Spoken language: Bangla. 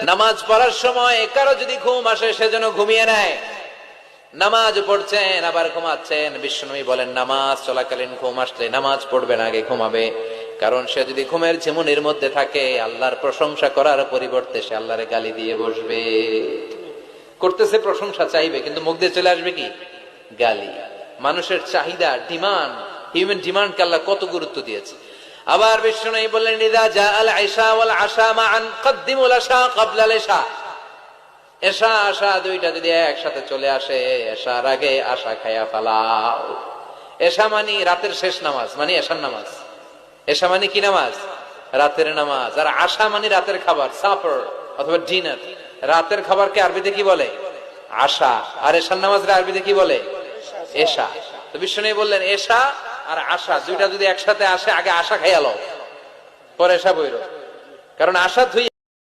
নামাজ পড়ার সময় কারো যদি ঘুম আসে সে যেন ঘুমিয়ে নেয়। নামাজ পড়ছেন আবার ঘুমাচ্ছেন, বিশ্বনবী বলেন নামাজ চলাকালীন ঘুম আসলে নামাজ পড়বেন, আগে ঘুমাবে। কারণ সে যদি ঘুমের ঝিমুনির মধ্যে থাকে আল্লাহর প্রশংসা করার পরিবর্তে সে আল্লাহরে গালি দিয়ে বসবে। করতেছে প্রশংসা চাইবে, কিন্তু মুখ দিয়ে চলে আসবে কি? গালি। মানুষের চাহিদা, ডিমান্ড, হিউম্যান ডিমান্ডকে আল্লাহ কত গুরুত্ব দিয়েছে। আবার বিশ্বনবী বললেন ইযা জাআল আশা ওয়াল আশা মান কদ্দিমুল আশা ক্বাবলাল ইশা। এশা আশা দুইটা যদি একসাথে চলে আসে, এশার আগে আশা খায়া ফেলাও। এশা মানে রাতের শেষ নামাজ, মানে এশার নামাজ। এশা মানে কি নামাজ? রাতের নামাজ। আর আশা মানে রাতের খাবার, সাপার অথবা ডিনার। রাতের খাবারকে আরবিতে কি বলে? আশা। আর এশার নামাজের আরবিতে কি বলে? এশা। তো বিশ্বনবী বললেন এশা আর আশা দুইটা যদি একসাথে আসে আগে আশা খাইয়া লও, পরে এশা বইরো। কারণ আশা